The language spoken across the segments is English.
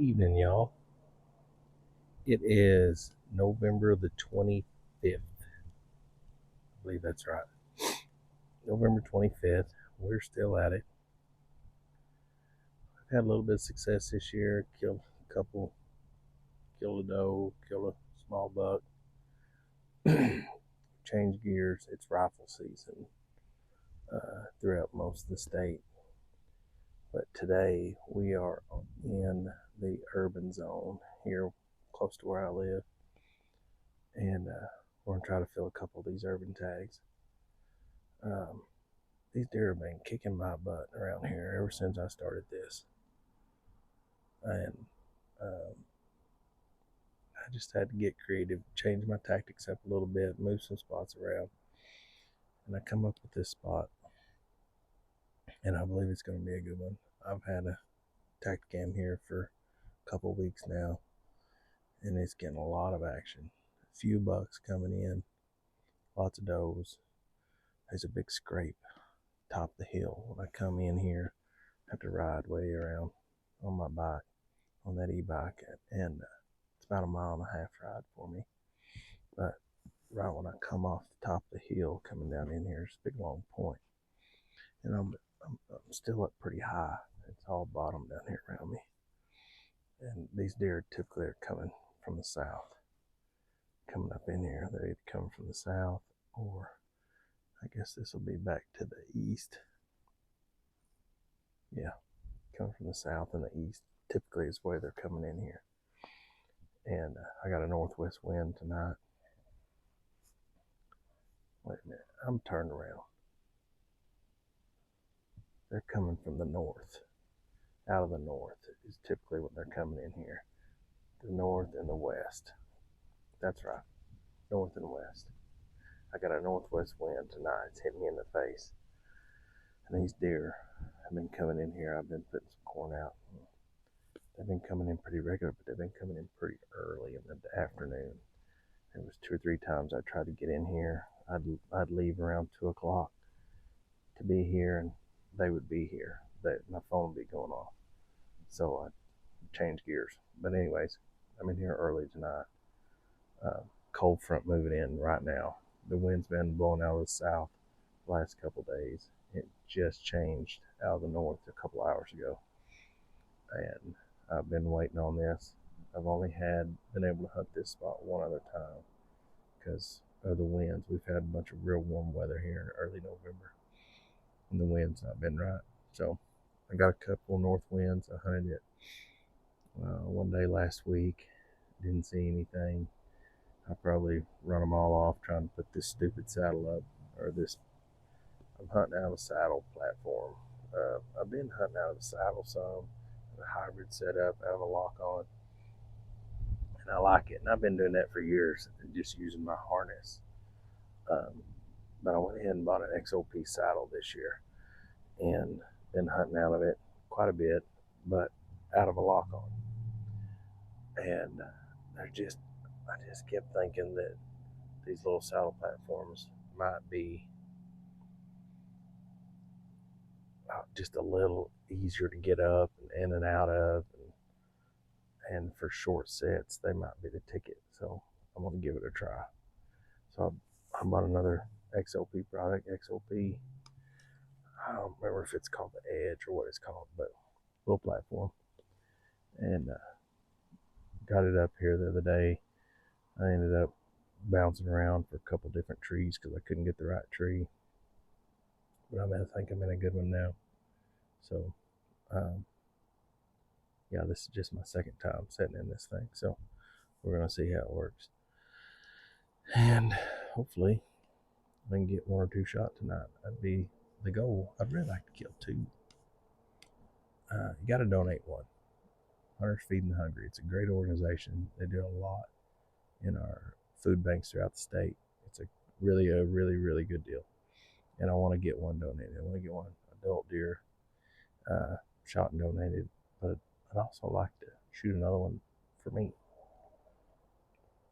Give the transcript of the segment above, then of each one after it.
evening, y'all. It is November the 25th. I believe that's right. November 25th. We're still at it. I've had a little bit of success this year. Killed a couple, killed a doe, killed a small buck. Changed gears. It's rifle season throughout most of the state. But today we are in the urban zone here close to where I live. And we're going to try to fill a couple of these urban tags. These deer have been kicking my butt around here ever since I started this. And I just had to get creative, change my tactics up a little bit, move some spots around. And I come up with this spot. And I believe it's going to be a good one. I've had a tacticam here for a couple of weeks now. And it's getting a lot of action. A few bucks coming in, lots of does. There's a big scrape top of the hill. When I come in here, I have to ride way around on my bike, on that e-bike, and it's about a 1.5 mile ride for me. But right when I come off the top of the hill, coming down in here, it's a big long point, and I'm still up pretty high. It's all bottom down here around me, and these deer typically are coming from the south, coming up in here. They're either coming from the south, or I guess this will be back to the east. Yeah, coming from the south and the east typically is the way they're coming in here. And I got a northwest wind tonight. Wait a minute, I'm turned around. They're coming from the north. Out of the north is typically when they're coming in here. The north and the west. That's right, north and west. I got a northwest wind tonight. It's hitting me in the face. And these deer have been coming in here. I've been putting some corn out. They've been coming in pretty regular, but they've been coming in pretty early in the afternoon. It was 2 or 3 times I tried to get in here. I'd leave around 2 o'clock to be here, and they would be here. My phone would be going off. So I changed gears. But anyways, I'm in here early tonight. Cold front moving in right now. The wind's been blowing out of the south the last couple days. It just changed out of the north a couple hours ago. And I've been waiting on this. I've only been able to hunt this spot one other time because of the winds. We've had a bunch of real warm weather here in early November, and the wind's not been right. So I got a couple north winds. I hunted it one day last week. Didn't see anything. I probably run them all off trying to put this stupid saddle up, or this. I'm hunting out of a saddle platform. I've been hunting out of the saddle some, a hybrid setup, out of a lock on, and I like it. And I've been doing that for years, just using my harness. But I went ahead and bought an XOP saddle this year, and been hunting out of it quite a bit, but out of a lock on. And I just kept thinking that these little saddle platforms might be just a little easier to get up and in and out of, and for short sets they might be the ticket. So I'm going to give it a try. So I bought another XOP product. XOP, I don't remember if it's called the Edge or what it's called, but little platform. And got it up here the other day. I ended up bouncing around for a couple different trees because I couldn't get the right tree. But I think I'm in a good one now. So, yeah, this is just my second time sitting in this thing. So we're going to see how it works. And hopefully I can get 1 or 2 shots tonight. That'd be the goal. I'd really like to kill 2. You got to donate one. Hunters Feeding the Hungry. It's a great organization. They do a lot in our food banks throughout the state. It's a really good deal. And I want to get one donated. I want to get one adult deer shot and donated. But I'd also like to shoot another one for me.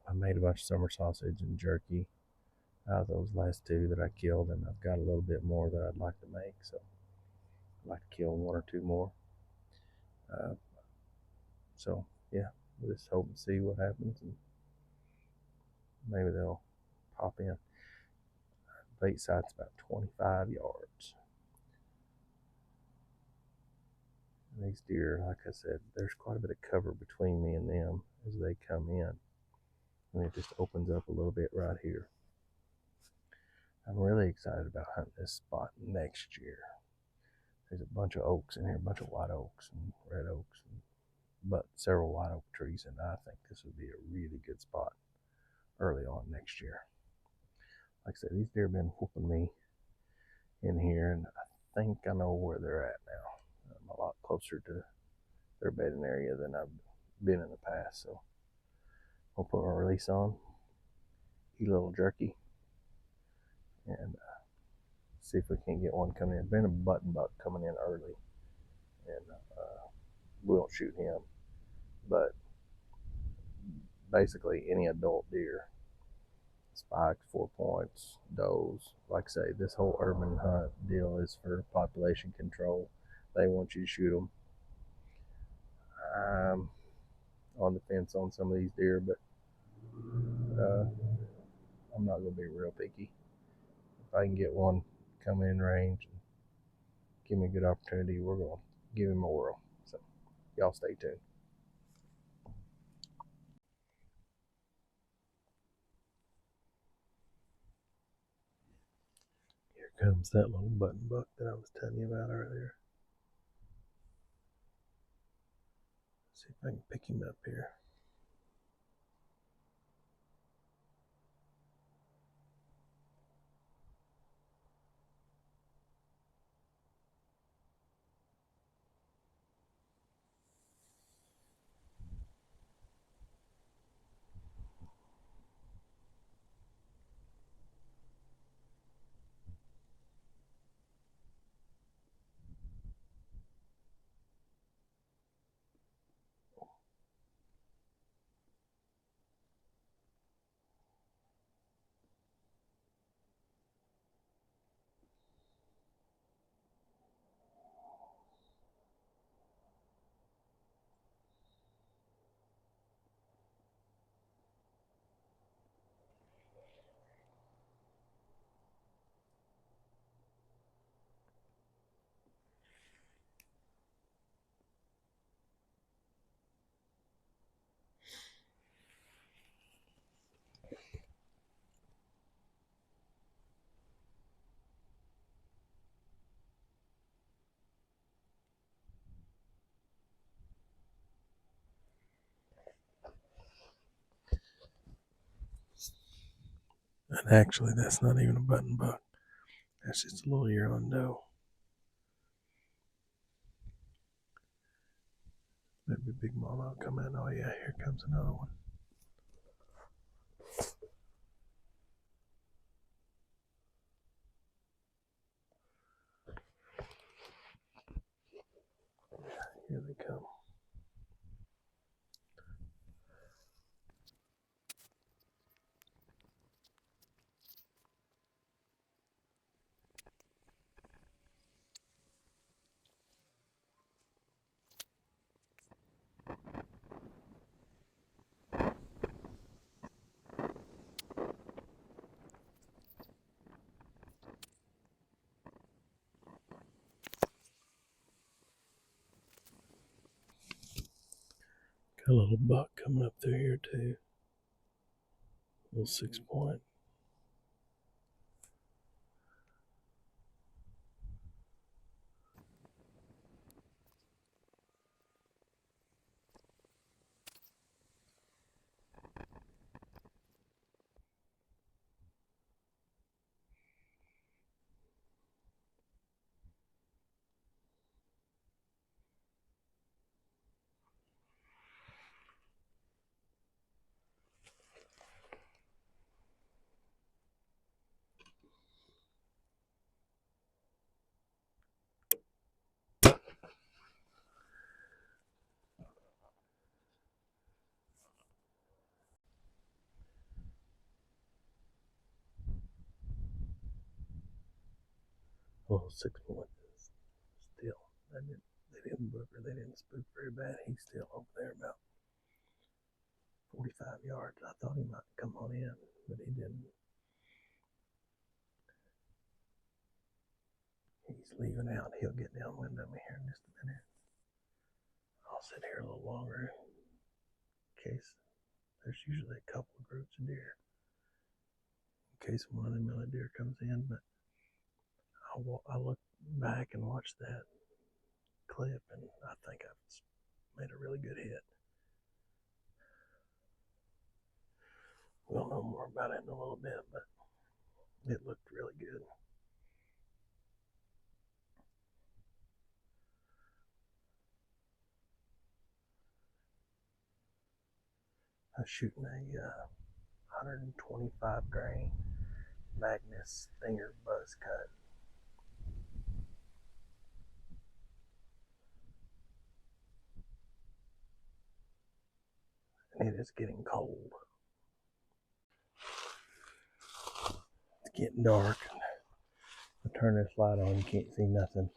I made a bunch of summer sausage and jerky out of those last 2 that I killed, and I've got a little bit more that I'd like to make. So I'd like to kill 1 or 2 more. So yeah, we'll just hope and see what happens, and maybe they'll pop in. Bait site's about 25 yards. And these deer, like I said, there's quite a bit of cover between me and them as they come in. And it just opens up a little bit right here. I'm really excited about hunting this spot next year. There's a bunch of oaks in here, a bunch of white oaks and red oaks, but several white oak trees, and I think this would be a really good spot early on next year. Like I said, these deer have been whooping me in here, and I think I know where they're at now. I'm a lot closer to their bedding area than I've been in the past, so I'll put my release on, eat a little jerky, and see if we can get one coming in. Been a button buck coming in early, and we won't shoot him, but basically any adult deer, spikes, 4 points, does. Like I say, this whole urban hunt deal is for population control. They want you to shoot them. I'm on the fence on some of these deer, but I'm not going to be real picky. If I can get one come in range and give me a good opportunity, we're going to give him a whirl. So y'all stay tuned. Here comes that little button buck that I was telling you about earlier. Let's see if I can pick him up here. And actually, that's not even a button buck. That's just a little yearling doe. Maybe Big Mama will come in. Oh yeah, here comes another one. Here they come. Got a little buck coming up through here too. A little 6-point. A little 6-point still. They didn't book her. They didn't spook very bad. He's still over there about 45 yards. I thought he might come on in, but he didn't. He's leaving out. He'll get downwind of me here in just a minute. I'll sit here a little longer in case there's usually a couple of groups of deer in case one of them other deer comes in. But I'll look back and watch that clip, and I think I've made a really good hit. We'll know more about it in a little bit, but it looked really good. I was shooting a 125 grain Magnus Stinger buzz cut. And it is getting cold. It's getting dark. I turn this light on, you can't see nothing.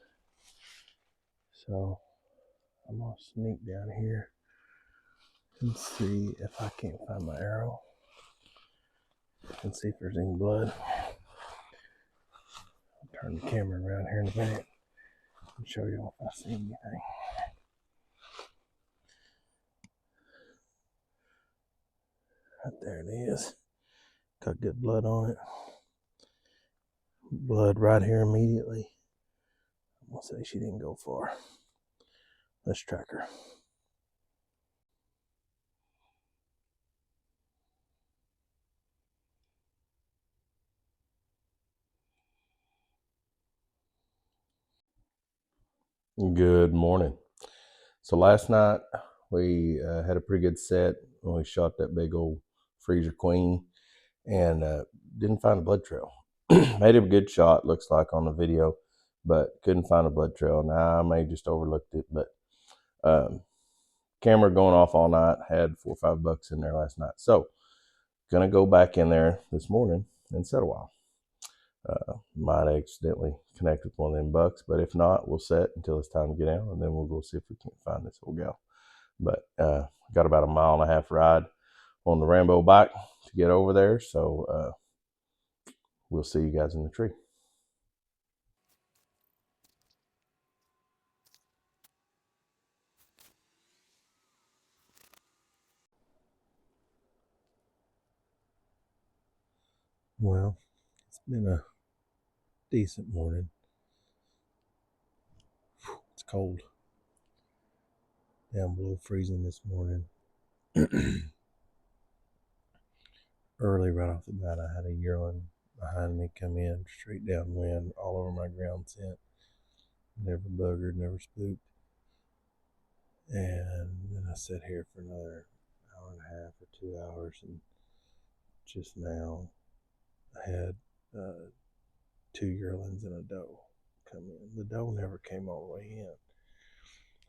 So I'm gonna sneak down here and see if I can't find my arrow and see if there's any blood. I'll turn the camera around here in a minute and show you if I see anything. Right there it is. Got good blood on it. Blood right here immediately. I'm gonna say she didn't go far. Let's track her. Good morning. So last night we had a pretty good set when we shot that big old freezer queen and didn't find a blood trail. Made a good shot, looks like on the video, but couldn't find a blood trail. Now I may just overlooked it, but camera going off all night, had 4 or 5 bucks in there last night. So gonna go back in there this morning and set a while. Might accidentally connect with one of them bucks, but if not, we'll set until it's time to get out, and then we'll go see if we can't find this old gal. But got about a 1.5 mile ride on the Rambo bike to get over there, so we'll see you guys in the tree. Well, it's been a decent morning. It's cold. Down below freezing this morning. Early right off the bat, I had a yearling behind me come in straight downwind all over my ground scent. Never buggered, never spooked. And then I sat here for another hour and a half or 2 hours, and just now I had 2 yearlings and a doe come in. The doe never came all the way in.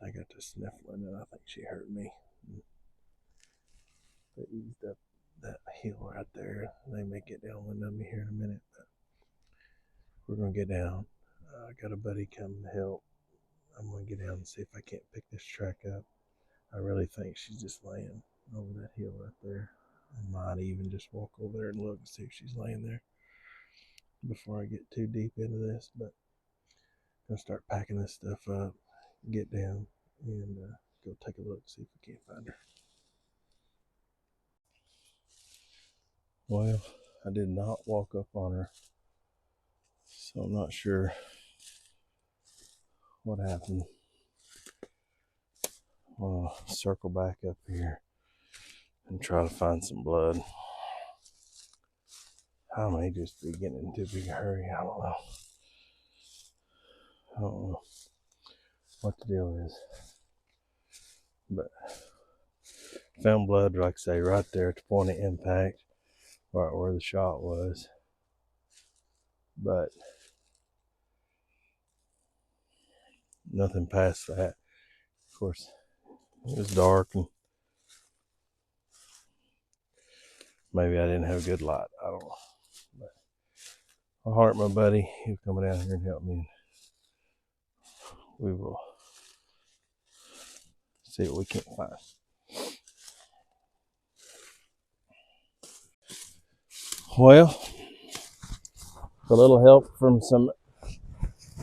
I got to sniffling, and I think she heard me. They eased up that hill right there. They may get downwind of me here in a minute, but we're gonna get down. I got a buddy coming to help. I'm gonna get down and see if I can't pick this track up. I really think she's just laying over that hill right there. I might even just walk over there and look and see if she's laying there before I get too deep into this. But I'm gonna start packing this stuff up, get down, and go take a look, see if we can't find her. Well, I did not walk up on her, so I'm not sure what happened. I'll circle back up here and try to find some blood. I may just be getting into a big hurry. I don't know what the deal is. But found blood, like I say, right there at the point of impact, right where the shot was. But nothing past that. Of course, it was dark, and maybe I didn't have a good light. I don't know. But I'll heart my buddy. He'll come down here and help me. We will See what we can't find. Well, a little help from some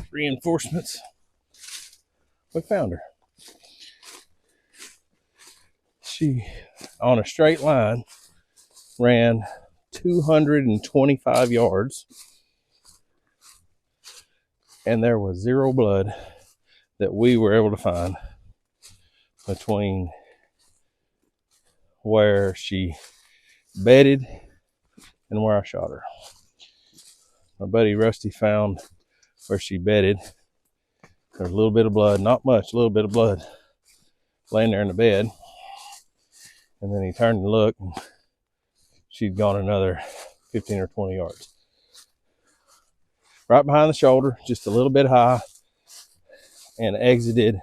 reinforcements, we found her. She, on a straight line, ran 225 yards, and there was zero blood that we were able to find between where she bedded and where I shot her. My buddy Rusty found where she bedded. There's a little bit of blood, not much, a little bit of blood laying there in the bed. And then he turned and looked, and she'd gone another 15 or 20 yards. Right behind the shoulder, just a little bit high, and exited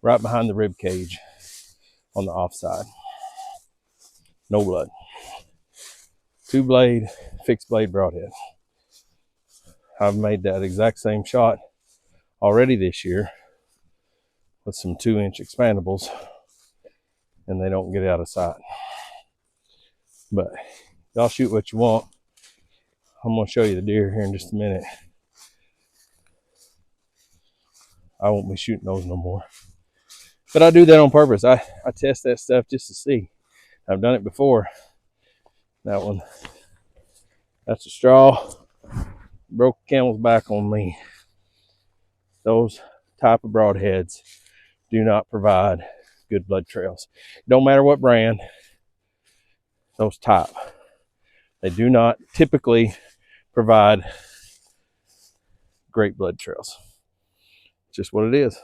right behind the rib cage on the offside. No blood. 2-blade, fixed blade broadhead. I've made that exact same shot already this year with some 2-inch expandables, and they don't get out of sight. But y'all shoot what you want. I'm going to show you the deer here in just a minute. I won't be shooting those no more. But I do that on purpose. I test that stuff just to see. I've done it before. That one, that's a straw. Broke a camel's back on me. Those type of broadheads do not provide good blood trails. Don't matter what brand, those type. They do not typically provide great blood trails. Just what it is.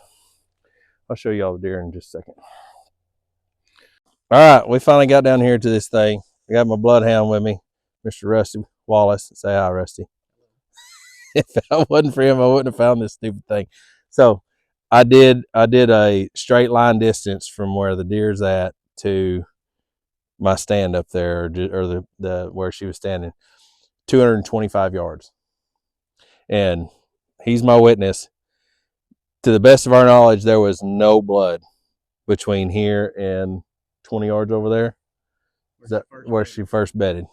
I'll show you all the deer in just a second. All right, we finally got down here to this thing. I got my bloodhound with me, Mr. Rusty Wallace. Say hi, Rusty. If it wasn't for him, I wouldn't have found this stupid thing. So I did a straight line distance from where the deer's at to my stand up there, or the where she was standing, 225 yards. And he's my witness. To the best of our knowledge, there was no blood between here and 20 yards over there. Is that where she first bedded?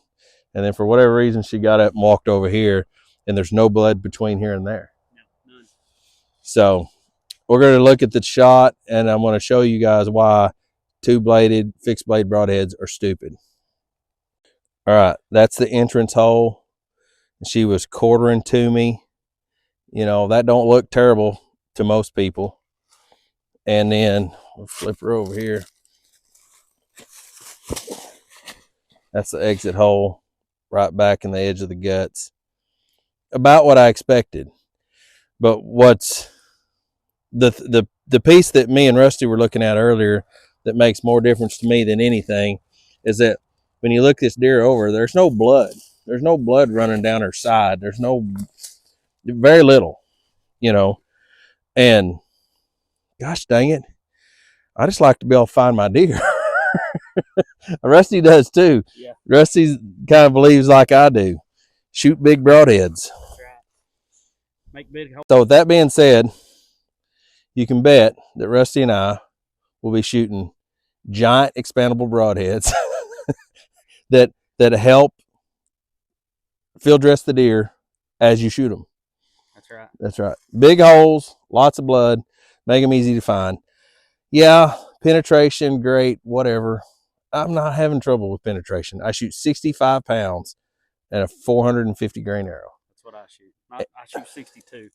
And then for whatever reason, she got up and walked over here, and there's no blood between here and there. No, none. So we're going to look at the shot, and I'm going to show you guys why 2-bladed fixed blade broadheads are stupid. All right, that's the entrance hole. She was quartering to me. You know, that don't look terrible to most people. And then we'll flip her over here. That's the exit hole right back in the edge of the guts. About what I expected. But what's the piece that me and Rusty were looking at earlier that makes more difference to me than anything is that when you look this deer over, there's no blood. There's no blood running down her side. There's very little, you know. And gosh dang it, I just like to be able to find my deer. Rusty does too. Yeah. Rusty kind of believes like I do. Shoot big broadheads. Make big. So with that being said, you can bet that Rusty and I will be shooting giant expandable broadheads that help field dress the deer as you shoot them. That's right. That's right. Big holes, lots of blood, make them easy to find. Yeah, penetration, great, whatever. I'm not having trouble with penetration. I shoot 65 pounds and a 450 grain arrow. That's what I shoot. I shoot 62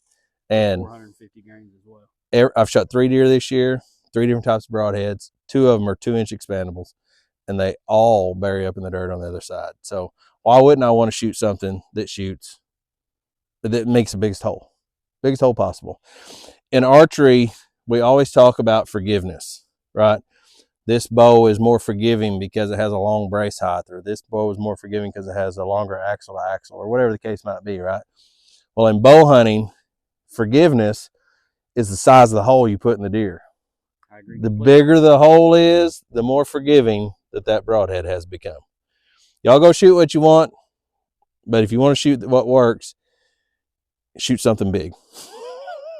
and 450 grains as well. I've shot 3 deer this year, 3 different types of broadheads. 2 of them are 2-inch expandables, and they all bury up in the dirt on the other side. So why wouldn't I want to shoot something that makes the biggest hole possible? In archery, we always talk about forgiveness, right? This bow is more forgiving because it has a long brace height, or this bow is more forgiving because it has a longer axle to axle, or whatever the case might be, right? Well, in bow hunting, forgiveness is the size of the hole you put in the deer. I agree. The bigger the hole is, the more forgiving that broadhead has become. Y'all go shoot what you want, but if you want to shoot what works, shoot something big.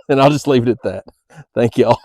And I'll just leave it at that. Thank y'all.